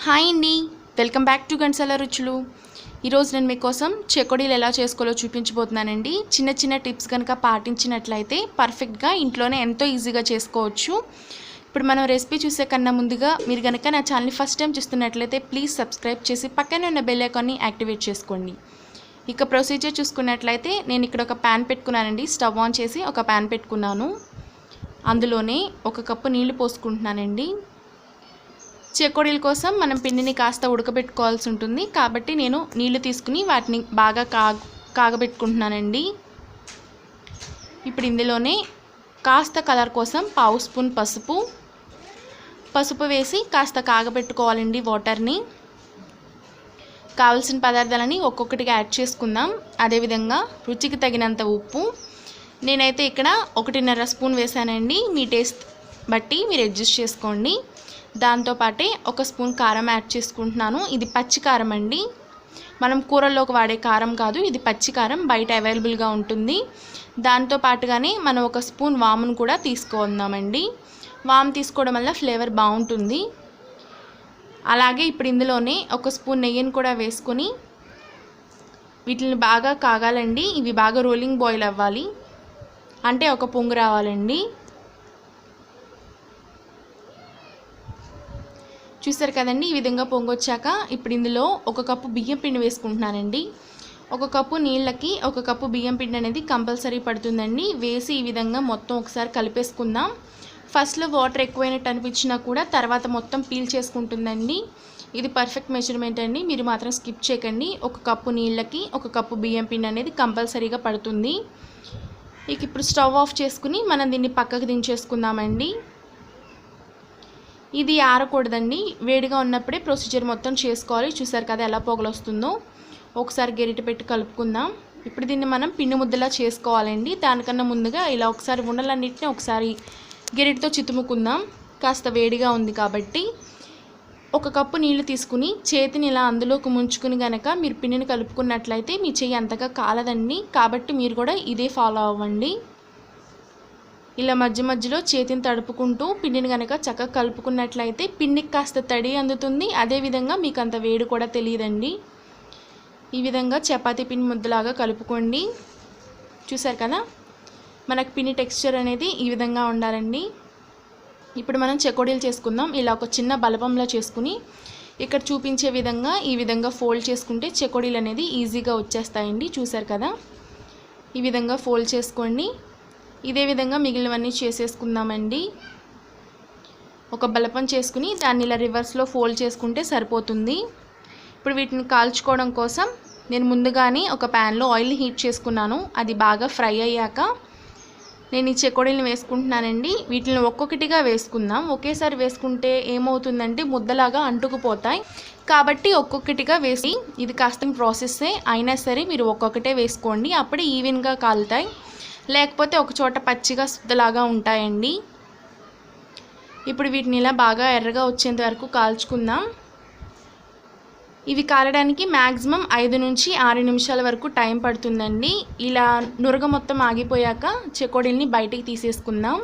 Hi అండి, welcome back to కరకరల రుచులు. ఈరోజు నేను మీకోసం చెకోడీలు ఎలా చేసుకోవాలో చూపించబోతున్నానండి. చిన్న చిన్న టిప్స్ కనుక పాటించినట్లయితే పర్ఫెక్ట్గా ఇంట్లోనే ఎంతో ఈజీగా చేసుకోవచ్చు. ఇప్పుడు మనం రెసిపీ చూసే కన్నా ముందుగా మీరు కనుక నా ఛానల్ని ఫస్ట్ టైం చూస్తున్నట్లయితే ప్లీజ్ సబ్స్క్రైబ్ చేసి పక్కనే ఉన్న బెల్ ఐకాన్ని యాక్టివేట్ చేసుకోండి. ఇక ప్రొసీజర్ చూసుకున్నట్లయితే నేను ఇక్కడ ఒక ప్యాన్ పెట్టుకున్నానండి. స్టవ్ ఆన్ చేసి ఒక ప్యాన్ పెట్టుకున్నాను. అందులోనే 1 కప్పు నీళ్లు పోసుకుంటున్నానండి. చెకోడీల కోసం మనం పిండిని కాస్త ఉడకబెట్టుకోవాల్సి ఉంటుంది కాబట్టి నేను నీళ్లు తీసుకుని వాటిని బాగా కాగబెట్టుకుంటున్నానండి. ఇప్పుడు ఇందులోనే కాస్త కలర్ కోసం 1/2 స్పూన్ పసుపు వేసి కాస్త కాగబెట్టుకోవాలండి వాటర్ని. కావాల్సిన పదార్థాలని ఒక్కొక్కటిగా యాడ్ చేసుకుందాం. అదేవిధంగా రుచికి తగినంత ఉప్పు, నేనైతే ఇక్కడ 1.5 స్పూన్ వేసానండి. మీ టేస్ట్ బట్టి మీరు అడ్జస్ట్ చేసుకోండి. దాంతోపాటే 1 స్పూన్ కారం యాడ్ చేసుకుంటున్నాను. ఇది పచ్చి కారం అండి, మనం కూరల్లోకి వాడే కారం కాదు, ఇది పచ్చి కారం, బయట అవైలబుల్గా ఉంటుంది. దాంతోపాటుగానే మనం 1 స్పూన్ వామును కూడా తీసుకుందామండి. వాము తీసుకోవడం వల్ల ఫ్లేవర్ బాగుంటుంది. అలాగే ఇప్పుడు ఇందులోనే 1 స్పూన్ నెయ్యిని కూడా వేసుకొని వీటిని బాగా కాగాలండి. ఇవి బాగా రోలింగ్ బాయిల్ అవ్వాలి, అంటే ఒక పొంగు రావాలండి. చూసారు కదండి, ఈ విధంగా పొంగొచ్చాక ఇప్పుడు ఇందులో 1 కప్పు బియ్యం పిండి వేసుకుంటున్నానండి. 1 కప్పు నీళ్ళకి 1 కప్పు బియ్యం పిండి అనేది కంపల్సరీ పడుతుందండి. వేసి ఈ విధంగా మొత్తం ఒకసారి కలిపేసుకుందాం. ఫస్ట్లో వాటర్ ఎక్కువైనట్టు అనిపించినా కూడా తర్వాత మొత్తం పీల్ చేసుకుంటుందండి. ఇది పర్ఫెక్ట్ మెజర్మెంట్ అండి, మీరు మాత్రం స్కిప్ చేయకండి. 1 కప్పు నీళ్ళకి 1 కప్పు బియ్యం పిండి అనేది కంపల్సరీగా పడుతుంది. ఇక ఇప్పుడు స్టవ్ ఆఫ్ చేసుకుని మనం దీన్ని పక్కకు దించేసుకుందామండి. ఇది ఆరకూడదండి, వేడిగా ఉన్నప్పుడే ప్రొసీజర్ మొత్తం చేసుకోవాలి. చూసారు కదా ఎలా పొగలు వస్తుందో. ఒకసారి గరిటె పెట్టి కలుపుకుందాం. ఇప్పుడు దీన్ని మనం పిండి ముద్దలా చేసుకోవాలండి. దానికన్నా ముందుగా ఇలా ఒకసారి ఉండలన్నింటినీ ఒకసారి గరిటెతో చితుముకుందాం. కాస్త వేడిగా ఉంది కాబట్టి 1 కప్పు నీళ్లు తీసుకుని చేతిని ఇలా అందులోకి ముంచుకుని కనుక మీరు పిండిని కలుపుకున్నట్లయితే మీ చెయ్యి అంతగా కాలదండి. కాబట్టి మీరు కూడా ఇదే ఫాలో అవ్వండి. ఇలా మధ్య మధ్యలో చేతిని తడుపుకుంటూ పిండిని కనుక చక్కగా కలుపుకున్నట్లయితే పిండికి కాస్త తడి అందుతుంది. అదేవిధంగా మీకు అంత వేడి కూడా తెలియదండి. ఈ విధంగా చపాతీ పిండి ముద్దలాగా కలుపుకోండి. చూసారు కదా, మనకు పిండి టెక్స్చర్ అనేది ఈ విధంగా ఉండాలండి. ఇప్పుడు మనం చెకోడీలు చేసుకుందాం. ఇలా ఒక చిన్న బలపంలా చేసుకుని ఇక్కడ చూపించే విధంగా ఈ విధంగా ఫోల్డ్ చేసుకుంటే చెకోడీలు అనేది ఈజీగా వచ్చేస్తాయండి. చూసారు కదా, ఈ విధంగా ఫోల్డ్ చేసుకోండి. ఇదే విధంగా మిగిలినవన్నీ చేసేసుకుందామండి. ఒక బలపం చేసుకుని దాన్ని ఇలా రివర్స్లో ఫోల్డ్ చేసుకుంటే సరిపోతుంది. ఇప్పుడు వీటిని కాల్చుకోవడం కోసం నేను ముందుగానే ఒక ప్యాన్లో ఆయిల్ హీట్ చేసుకున్నాను. అది బాగా ఫ్రై అయ్యాక నేను ఈ చెకోడీలను వేసుకుంటున్నానండి. వీటిని ఒక్కొక్కటిగా వేసుకుందాం. ఒకేసారి వేసుకుంటే ఏమవుతుందంటే ముద్దలాగా అంటుకుపోతాయి. కాబట్టి ఒక్కొక్కటిగా వేసి, ఇది కాస్త ప్రాసెస్సే అయినా సరే మీరు ఒక్కొక్కటే వేసుకోండి, అప్పుడే ఈవెన్గా కాలుతాయి. లేకపోతే ఒక చోట పచ్చిగా సుద్దలాగా ఉంటాయండి. ఇప్పుడు వీటిని ఇలా బాగా ఎర్రగా వచ్చేంత వరకు కాల్చుకుందాం. ఇవి కాలడానికి మ్యాక్సిమం 5 నుంచి 6 నిమిషాల వరకు టైం పడుతుందండి. ఇలా నురగ మొత్తం ఆగిపోయాక చెకోడీల్ని బయటికి తీసేసుకుందాం.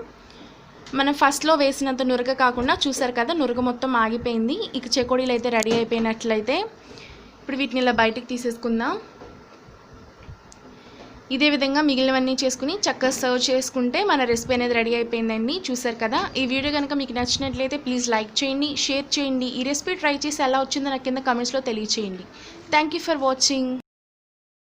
మనం ఫస్ట్లో వేసినంత నురగ కాకుండా చూసారు కదా, నురగ మొత్తం ఆగిపోయింది. ఇక చెకోడీలు అయితే రెడీ అయిపోయినట్లయితే ఇప్పుడు వీటిని ఇలా బయటికి తీసేసుకుందాం. ఇదే విధంగా మిగిలినవన్నీ చేసుకుని చక్కగా సర్వ్ చేసుకుంటే మన రెసిపీ అనేది రెడీ అయిపోయిందండి. చూసారు కదా, ఈ వీడియో కనుక మీకు నచ్చినట్లయితే ప్లీజ్ లైక్ చేయండి, షేర్ చేయండి. ఈ రెసిపీ ట్రై చేసి ఎలా వచ్చిందో నాకు కింద కామెంట్స్లో తెలియచేయండి. Thank you for watching.